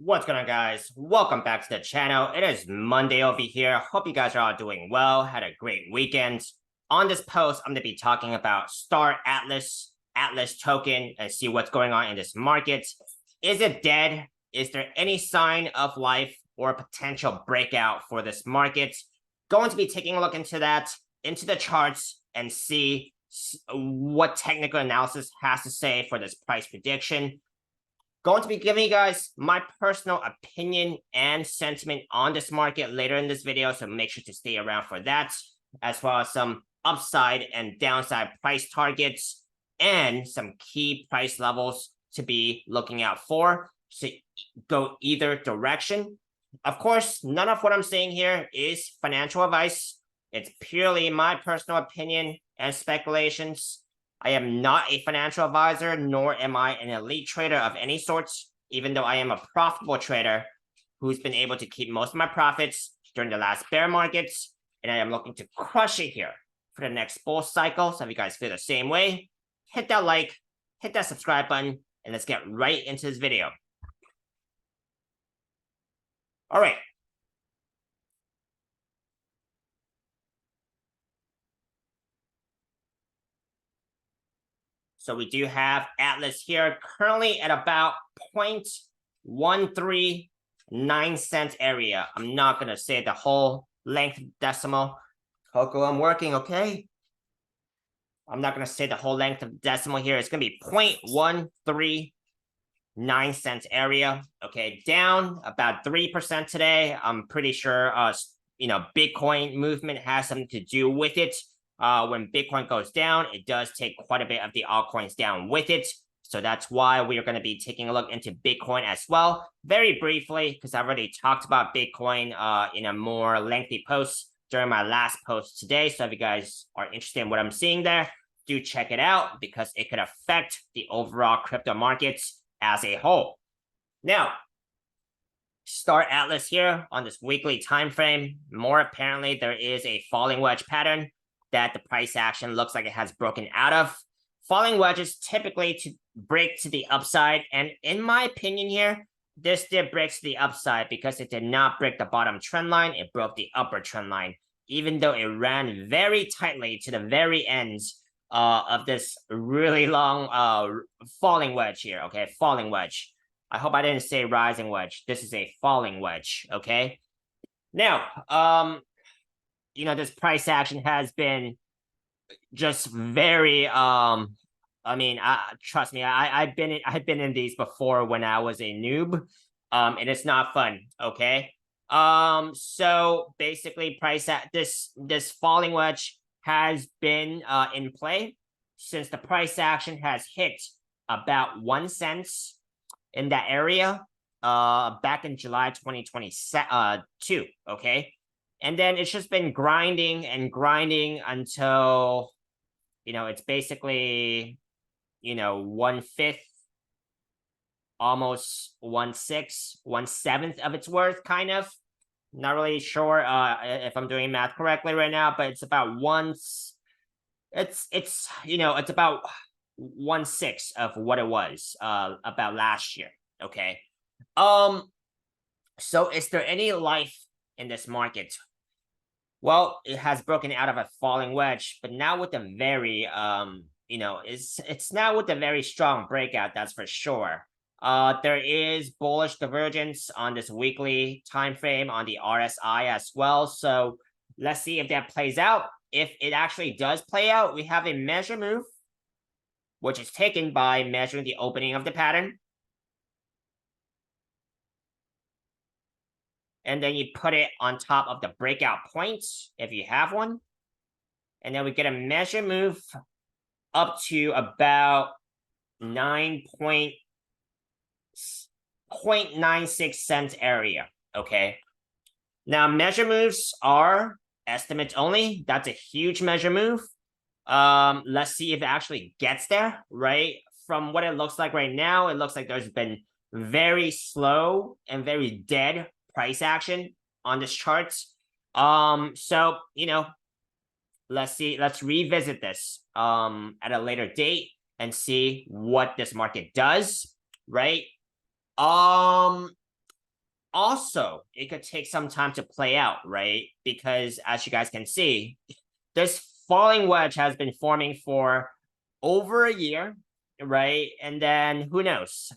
What's going on, guys? Welcome back to the channel. It is Monday over here. Hope you guys are all doing well. Had a great weekend. On this post, I'm going to be talking about Star Atlas token and see what's going on in this market. Is it dead? Is there any sign of life or a potential breakout for this market? Going to be taking a look into that, into the charts, and see what technical analysis has to say for this price prediction. Going to be giving you guys my personal opinion and sentiment on this market later in this video, so make sure to stay around for that, as well as some upside and downside price targets and some key price levels to be looking out for to go either direction. Of course, none of what I'm saying here is financial advice. It's purely my personal opinion and speculations. I am not a financial advisor, nor am I an elite trader of any sorts, even though I am a profitable trader who's been able to keep most of my profits during the last bear markets, and I am looking to crush it here for the next bull cycle. So if you guys feel the same way, hit that like, hit that subscribe button, and let's get right into this video. All right. So we do have Atlas here currently at about 0.139 cents area. I'm not going to say the whole length decimal. Coco, I'm working, okay? I'm not going to say the whole length of decimal here. It's going to be 0.139 cents area. Okay, down about 3% today. I'm pretty sure, Bitcoin movement has something to do with it. When Bitcoin goes down, it does take quite a bit of the altcoins down with it. So that's why we are going to be taking a look into Bitcoin as well, very briefly, because I've already talked about Bitcoin in a more lengthy post during my last post today. So if you guys are interested in what I'm seeing there, do check it out because it could affect the overall crypto markets as a whole. Now, Star Atlas here on this weekly time frame. More apparently, there is a falling wedge pattern that the price action looks like it has broken out of. Falling wedges typically to break to the upside, and in my opinion here, this did break to the upside because it did not break the bottom trend line. It broke the upper trend line, even though it ran very tightly to the very end of this really long falling wedge here. Okay, falling wedge. I hope I didn't say rising wedge. This is a falling wedge. Okay. Now, this price action has been just very trust me, I've been in these before when I was a noob, and it's not fun. Okay. So basically this falling wedge has been in play since the price action has hit about 1 cent in that area back in July 2022. Okay. And then it's just been grinding and grinding until, it's basically, 1/5, almost 1/6, 1/7 of its worth, kind of. Not really sure if I'm doing math correctly right now, but it's about it's about 1/6 of what it was about last year. Okay. So is there any life in this market? Well, it has broken out of a falling wedge, but now with a very it's now with a very strong breakout, that's for sure. There is bullish divergence on this weekly time frame on the RSI as well. So let's see if that plays out. If it actually does play out, we have a measure move, which is taken by measuring the opening of the pattern. And then you put it on top of the breakout points if you have one. And then we get a measure move up to about 9.96 cents area. Okay. Now, measure moves are estimates only. That's a huge measure move. Let's see if it actually gets there, right? From what it looks like right now, it looks like there's been very slow and very dead price action on this chart. So let's revisit this at a later date and see what this market does, right? also, it could take some time to play out, right? Because as you guys can see, this falling wedge has been forming for over a year, right? And then who knows?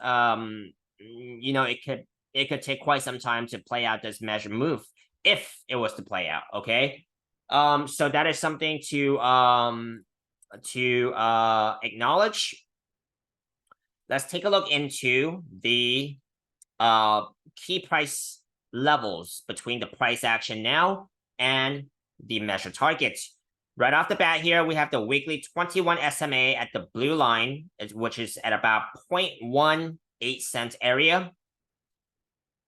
It could take quite some time to play out this measure move if it was to play out. Okay. So that is something to acknowledge. Let's take a look into the key price levels between the price action now and the measure target. Right off the bat here, we have the weekly 21 SMA at the blue line, which is at about 0.18 cents area.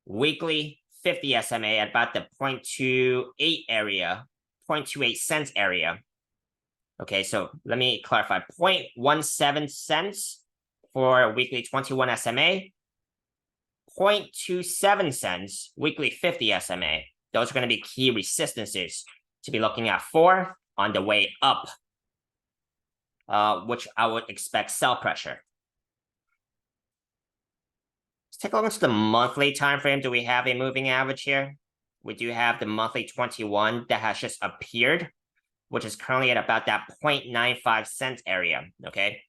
Weekly 50 SMA at about the 0.28 area, 0.28 cents area. Okay, so let me clarify. 0.17 cents for weekly 21 SMA. 0.27 cents weekly 50 SMA. Those are going to be key resistances to be looking at for on the way up, which I would expect sell pressure. Let's take a look into the monthly time frame. Do we have a moving average here? We do have the monthly 21 that has just appeared, which is currently at about that 0.95 cents area. Okay.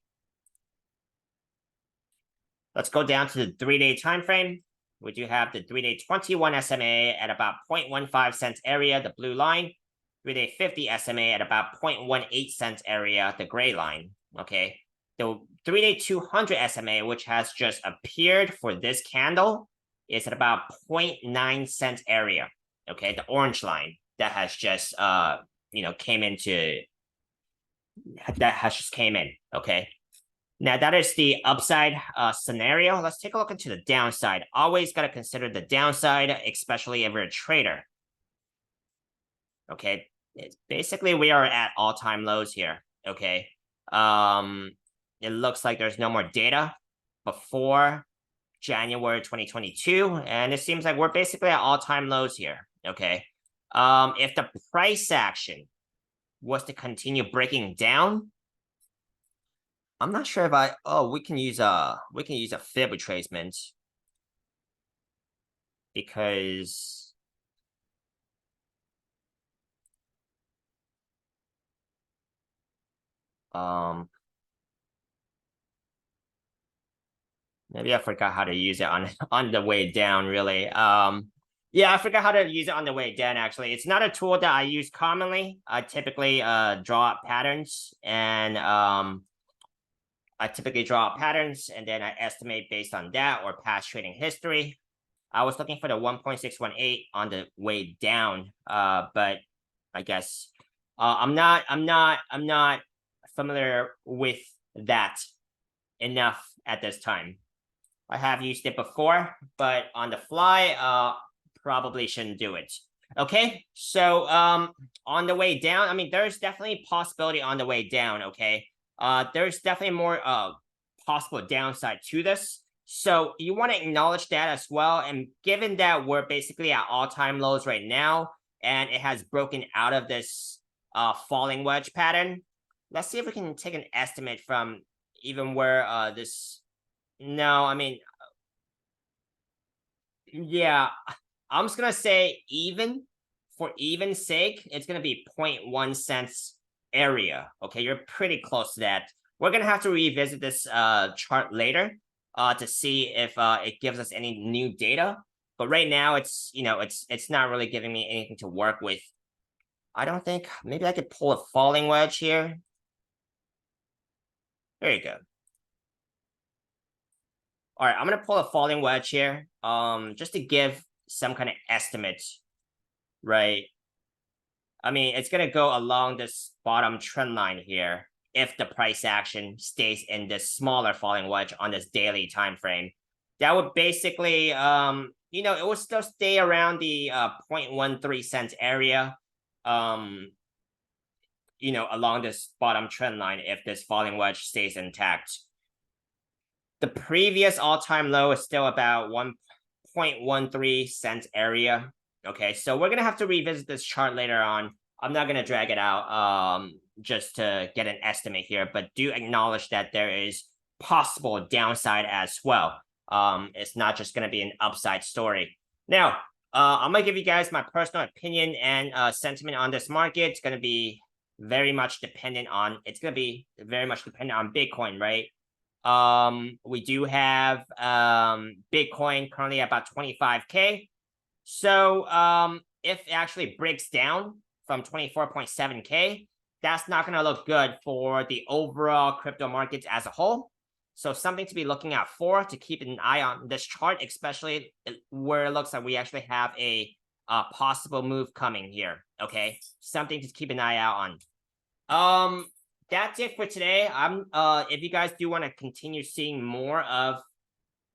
Let's go down to the 3-day time frame. We do have the 3-day 21 SMA at about 0.15 cents area, the blue line. 3-day 50 SMA at about 0.18 cents area, the gray line. Okay. The 3-day 200 SMA, which has just appeared for this candle, is at about 0.9 cents area. Okay, the orange line that has just came in. Okay. Now that is the upside scenario. Let's take a look into the downside. Always got to consider the downside, especially if you're a trader. Okay, basically we are at all-time lows here. Okay, it looks like there's no more data before January 2022, and it seems like we're basically at all-time lows here. Okay, if the price action was to continue breaking down, I'm not sure if we can use a fib retracement, because maybe I forgot how to use it on the way down, really. Yeah, I forgot how to use it on the way down, actually. It's not a tool that I use commonly. I typically draw out patterns, and then I estimate based on that or past trading history. I was looking for the 1.618 on the way down, but I guess I'm not familiar with that enough at this time. I have used it before, but on the fly, probably shouldn't do it. Okay, so on the way down, I mean, there's definitely possibility on the way down. Okay, there's definitely more possible downside to this. So you want to acknowledge that as well. And given that we're basically at all-time lows right now, and it has broken out of this falling wedge pattern, let's see if we can take an estimate from even where this. No, I mean, yeah, I'm just gonna say even for even's sake, it's gonna be 0.1 cents area. Okay, you're pretty close to that. We're gonna have to revisit this chart later to see if it gives us any new data. But right now, it's not really giving me anything to work with. I don't think. Maybe I could pull a falling wedge here. There you go. All right, I'm gonna pull a falling wedge here, just to give some kind of estimate, right? I mean, it's gonna go along this bottom trend line here if the price action stays in this smaller falling wedge on this daily time frame. That would basically, it would still stay around the 0.13 cents area, along this bottom trend line if this falling wedge stays intact. The previous all-time low is still about 1.13 cents area. Okay, so we're going to have to revisit this chart later on. I'm not going to drag it out just to get an estimate here, but do acknowledge that there is possible downside as well. It's not just going to be an upside story. Now, I'm gonna give you guys my personal opinion and sentiment on this market. It's gonna be very much dependent on. It's gonna be very much dependent on Bitcoin, right? We do have Bitcoin currently at about 25K. So if it actually breaks down from 24.7K, that's not gonna look good for the overall crypto markets as a whole. So something to be looking out for, to keep an eye on this chart, especially where it looks like we actually have a possible move coming here. Okay, something to keep an eye out on. That's it for today. If you guys do want to continue seeing more of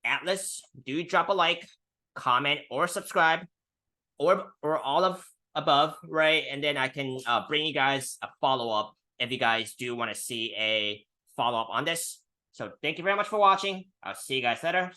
Atlas, do drop a like, comment, or subscribe, or all of above, right? And then I can bring you guys a follow-up if you guys do want to see a follow-up on this. So thank you very much for watching. I'll see you guys later.